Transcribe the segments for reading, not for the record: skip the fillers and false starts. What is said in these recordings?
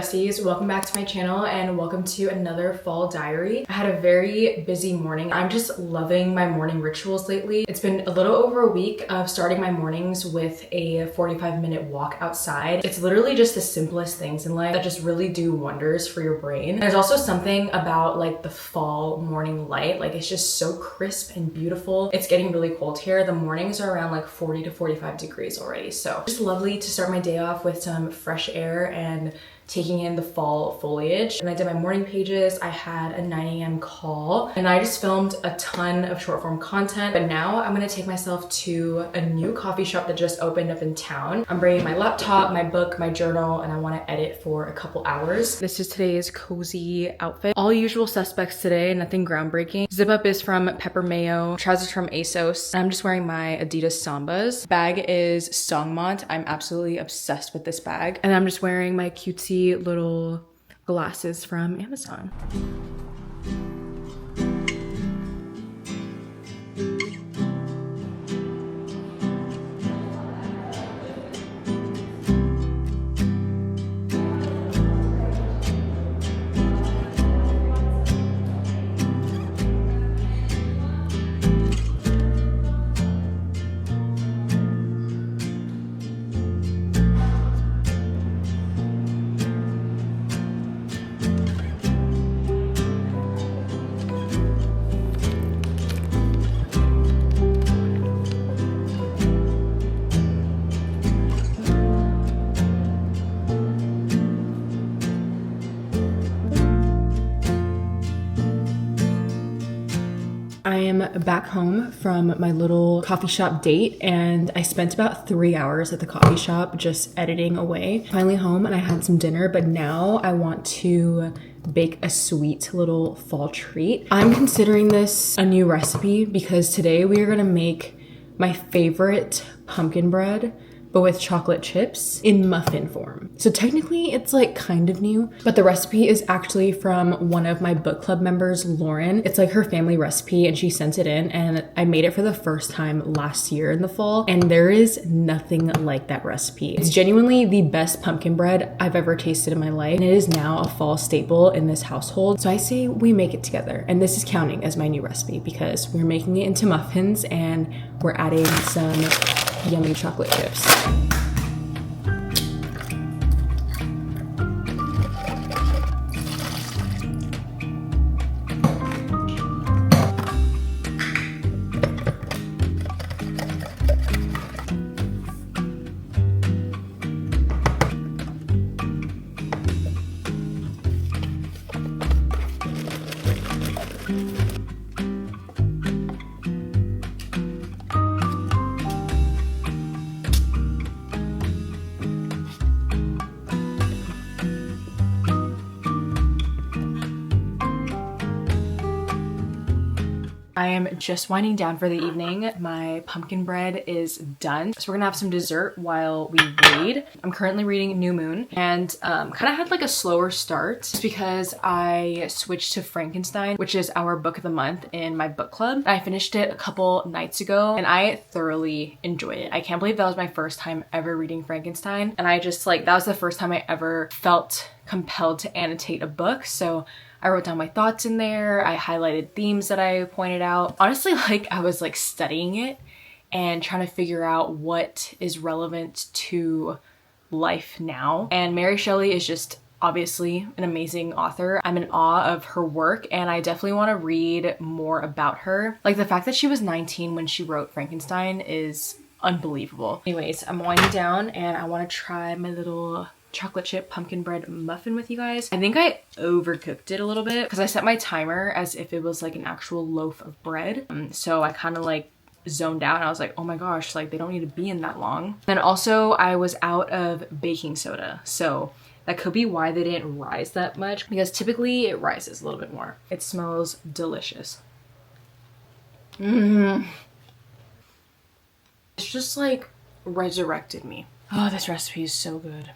besties, welcome back to my channel and welcome to another fall diary. I had a very busy morning. I'm just loving my morning rituals lately. It's been a little over a week of starting my mornings with a 45-minute walk outside. It's literally just the simplest things in life that just really do wonders for your brain. There's also something about like the fall morning light. Like it's just so crisp and beautiful. It's getting really cold here. The mornings are around like 40 to 45 degrees already. So just lovely to start my day off with some fresh air and taking in the fall foliage. And I did my morning pages. I had a 9 a.m. call and I just filmed a ton of short form content. But now I'm gonna take myself to a new coffee shop that just opened up in town. I'm bringing my laptop, my book, my journal, and I wanna edit for a couple hours. This is today's cozy outfit. All usual suspects today, nothing groundbreaking. Zip up is from Pepper Mayo, trousers from ASOS. I'm just wearing my Adidas Sambas. Bag is Songmont. I'm absolutely obsessed with this bag. And I'm just wearing my cutesy little glasses from Amazon. I am back home from my little coffee shop date and I spent about 3 hours at the coffee shop just editing away. Finally home and I had some dinner, but now I want to bake a sweet little fall treat. I'm considering this a new recipe because today we are gonna make my favorite pumpkin bread, but with chocolate chips in muffin form. So technically it's like kind of new, but the recipe is actually from one of my book club members, Lauren. It's like her family recipe and she sent it in and I made it for the first time last year in the fall and there is nothing like that recipe. It's genuinely the best pumpkin bread I've ever tasted in my life and it is now a fall staple in this household. So I say we make it together and this is counting as my new recipe because we're making it into muffins and we're adding some yummy chocolate chips. I am just winding down for the evening. My pumpkin bread is done. So we're gonna have some dessert while we read. I'm currently reading New Moon and kind of had like a slower start just because I switched to Frankenstein, which is our book of the month in my book club. I finished it a couple nights ago and I thoroughly enjoyed it. I can't believe that was my first time ever reading Frankenstein. And I just like, that was the first time I ever felt compelled to annotate a book. So I wrote down my thoughts in there. I highlighted themes that I pointed out. Honestly, like I was like studying it and trying to figure out what is relevant to life now. And Mary Shelley is just obviously an amazing author. I'm in awe of her work and I definitely want to read more about her. Like the fact that she was 19 when she wrote Frankenstein is unbelievable. Anyways, I'm winding down and I want to try my little chocolate chip pumpkin bread muffin with you guys. I think I overcooked it a little bit because I set my timer as if it was like an actual loaf of bread. So I kind of like zoned out and I was like, oh my gosh, like they don't need to be in that long. Then also I was out of baking soda. So that could be why they didn't rise that much because typically it rises a little bit more. It smells delicious. It's just like resurrected me. Oh, this recipe is so good.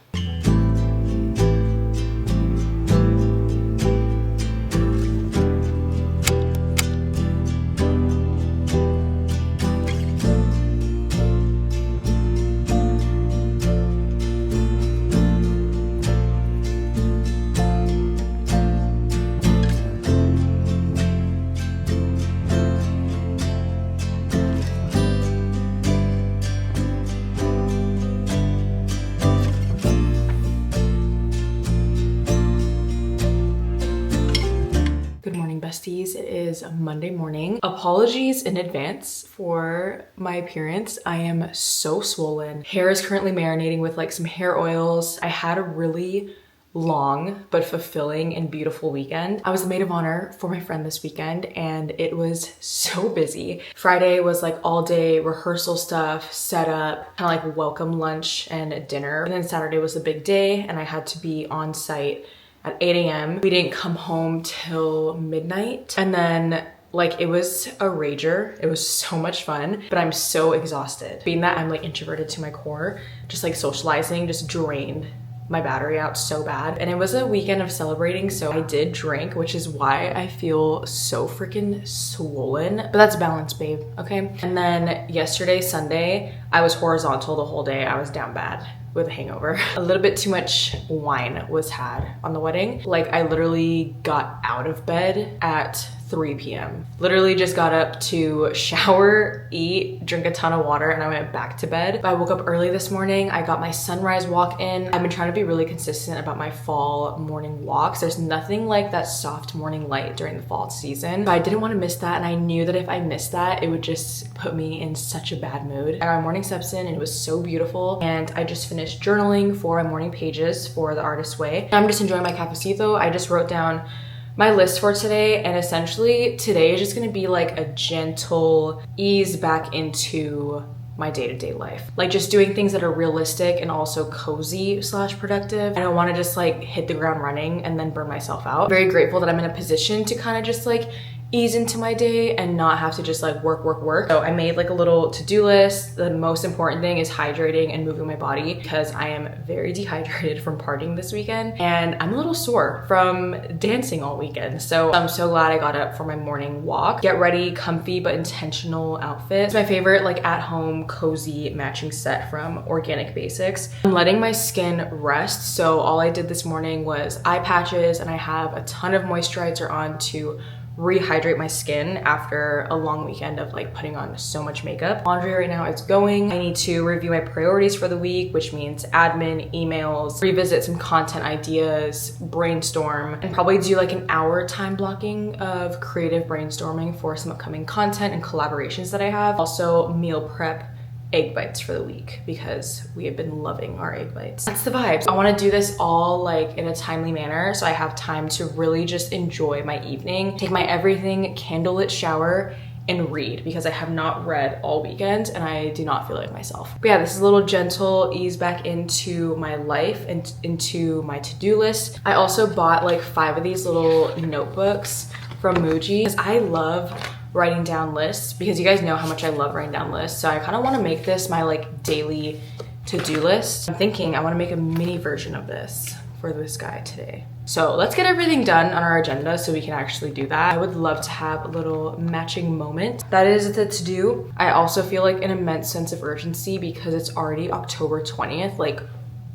Monday morning. Apologies in advance for my appearance. I am so swollen. Hair is currently marinating with like some hair oils. I had a really long but fulfilling and beautiful weekend. I was the maid of honor for my friend this weekend and it was so busy. Friday was like all day rehearsal stuff, setup, kind of like welcome lunch and dinner. And then Saturday was a big day and I had to be on site at 8 a.m. We didn't come home till midnight. And then like it was a rager. It was so much fun, but I'm so exhausted. Being that I'm like introverted to my core, just like socializing just drained my battery out so bad. And it was a weekend of celebrating, so I did drink, which is why I feel so freaking swollen. But that's balance, babe, okay? And then yesterday, Sunday, I was horizontal the whole day. I was down bad with a hangover. A little bit too much wine was had on the wedding. Like I literally got out of bed at 3 p.m. Literally just got up to shower, eat, drink a ton of water, and I went back to bed. I woke up early this morning. I got my sunrise walk in. I've been trying to be really consistent about my fall morning walks. There's nothing like that soft morning light during the fall season. But I didn't want to miss that, and I knew that if I missed that, it would just put me in such a bad mood. I got my morning steps in and it was so beautiful. And I just finished journaling for my morning pages for The Artist's Way. I'm just enjoying my cafecito. I just wrote down my list for today, and essentially today is just gonna be like a gentle ease back into my day-to-day life. Like just doing things that are realistic and also cozy / productive. I don't wanna just like hit the ground running and then burn myself out. Very grateful that I'm in a position to kind of just like ease into my day and not have to just like work. So I made like a little to-do list. The most important thing is hydrating and moving my body because I am very dehydrated from partying this weekend and I'm a little sore from dancing all weekend. So I'm so glad I got up for my morning walk. Get ready, comfy but intentional outfit. It's my favorite like at-home cozy matching set from Organic Basics. I'm letting my skin rest. So all I did this morning was eye patches and I have a ton of moisturizer on to rehydrate my skin after a long weekend of like putting on so much makeup. Laundry right now is going. I need to review my priorities for the week, which means admin, emails, revisit some content ideas, brainstorm, and probably do like an hour time blocking of creative brainstorming for some upcoming content and collaborations that I have. Also meal prep egg bites for the week because we have been loving our egg bites. That's the vibes. I want to do this all like in a timely manner so I have time to really just enjoy my evening, take my everything candlelit shower and read because I have not read all weekend and I do not feel like myself. But yeah, this is a little gentle ease back into my life and into my to-do list. I also bought like 5 of these little notebooks from Muji because I love writing down lists because you guys know how much I love writing down lists. So I kind of want to make this my like daily to-do list. I'm thinking I want to make a mini version of this for this guy today. So let's get everything done on our agenda so we can actually do that. I would love to have a little matching moment. That is the to-do. I also feel like an immense sense of urgency because it's already October 20th. Like,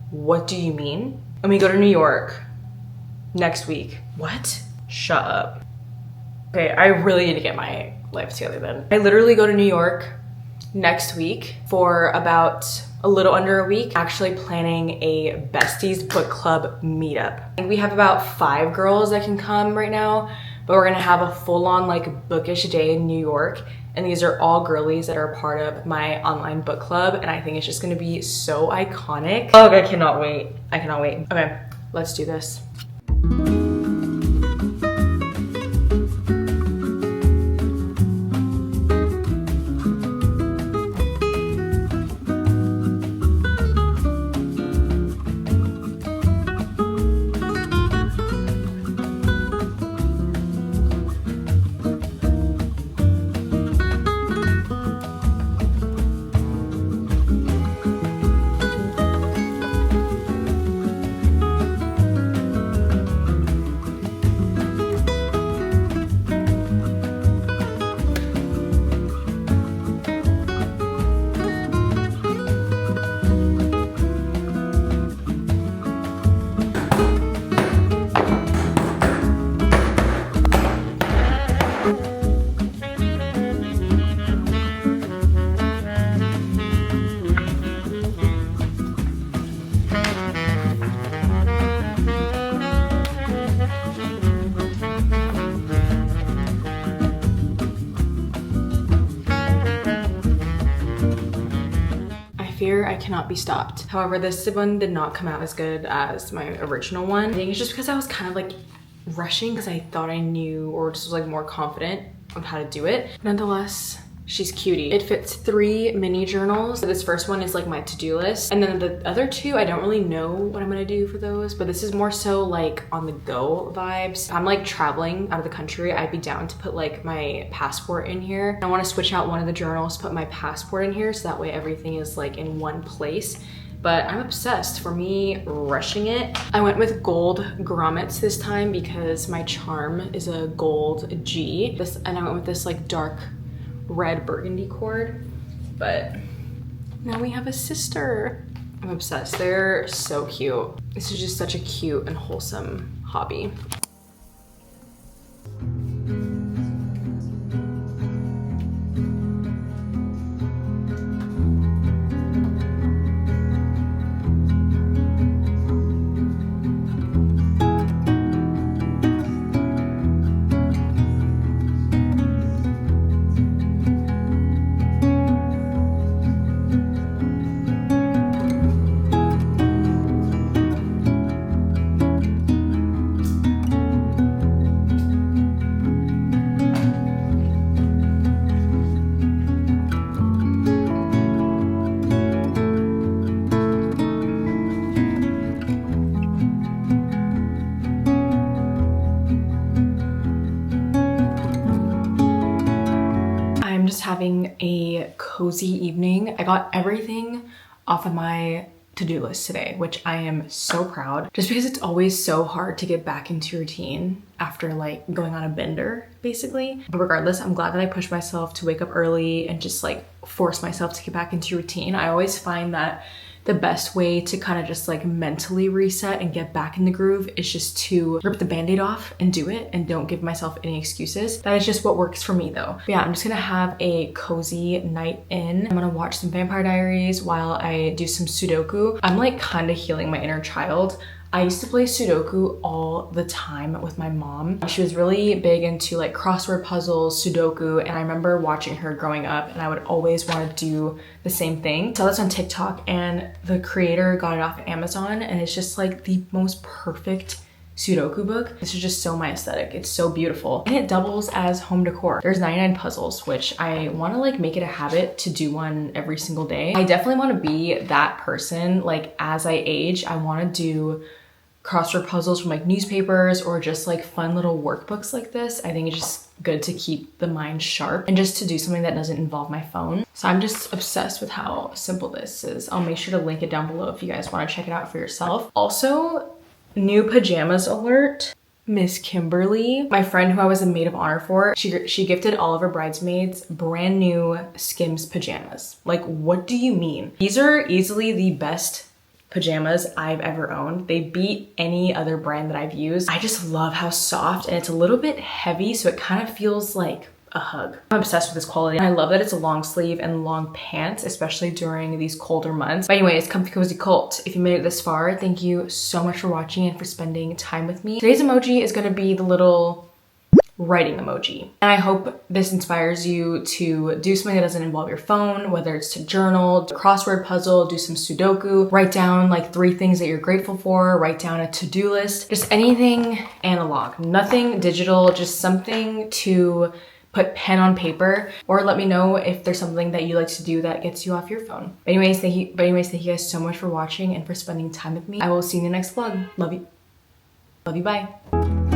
what do you mean? And we go to New York next week. What? Shut up. Okay, I really need to get my life together then. I literally go to New York next week for about a little under a week, actually planning a besties book club meetup. I think we have about 5 girls that can come right now, but we're gonna have a full-on like bookish day in New York. And these are all girlies that are part of my online book club. And I think it's just gonna be so iconic. Oh, I cannot wait. I cannot wait. Okay, let's do this. fear I cannot be stopped. However, this one did not come out as good as my original one. I think it's just because I was kind of like rushing because I thought I knew or just was like more confident on how to do it. Nonetheless, she's cutie. It fits 3 mini journals. So this first one is like my to-do list. And then the other 2, I don't really know what I'm gonna do for those, but this is more so like on the go vibes. If I'm like traveling out of the country, I'd be down to put like my passport in here. I wanna switch out one of the journals, put my passport in here, so that way everything is like in one place. But I'm obsessed. For me, rushing it, I went with gold grommets this time because my charm is a gold G. And I went with this like dark red burgundy cord, but now we have a sister. I'm obsessed. They're so cute. This is just such a cute and wholesome hobby. Having a cozy evening. I got everything off of my to-do list today, which I am so proud, just because it's always so hard to get back into routine after like going on a bender basically. But regardless, I'm glad that I pushed myself to wake up early and just like force myself to get back into routine. I always find that the best way to kind of just like mentally reset and get back in the groove is just to rip the band-aid off and do it, and don't give myself any excuses. That is just what works for me though. But yeah, I'm just gonna have a cozy night in. I'm gonna watch some Vampire Diaries while I do some Sudoku. I'm like kind of healing my inner child. I used to play Sudoku all the time with my mom. She was really big into like crossword puzzles, Sudoku, and I remember watching her growing up, and I would always want to do the same thing. I saw this on TikTok, and the creator got it off of Amazon, and it's just like the most perfect Sudoku book. This is just so my aesthetic. It's so beautiful. And it doubles as home decor. There's 99 puzzles, which I want to like make it a habit to do one every single day. I definitely want to be that person. Like as I age, I want to do crossword puzzles from like newspapers or just like fun little workbooks like this. I think it's just good to keep the mind sharp and just to do something that doesn't involve my phone. So I'm just obsessed with how simple this is. I'll make sure to link it down below if you guys want to check it out for yourself. Also, new pajamas alert. Miss Kimberly, my friend who I was a maid of honor for, she gifted all of her bridesmaids brand new Skims pajamas. Like, what do you mean? These are easily the best pajamas I've ever owned. They beat any other brand that I've used. I just love how soft, and it's a little bit heavy, so it kind of feels like a hug. I'm obsessed with this quality. I love that it's a long sleeve and long pants, especially during these colder months. But anyways, comfy cozy cult, if you made it this far, thank you so much for watching and for spending time with me. Today's emoji is gonna be the little writing emoji. And I hope this inspires you to do something that doesn't involve your phone, whether it's to journal, to crossword puzzle, do some Sudoku, write down like 3 things that you're grateful for, write down a to-do list, just anything analog, nothing digital, just something to put pen on paper, or let me know if there's something that you like to do that gets you off your phone. Anyways, thank you guys so much for watching and for spending time with me. I will see you in the next vlog. Love you, bye.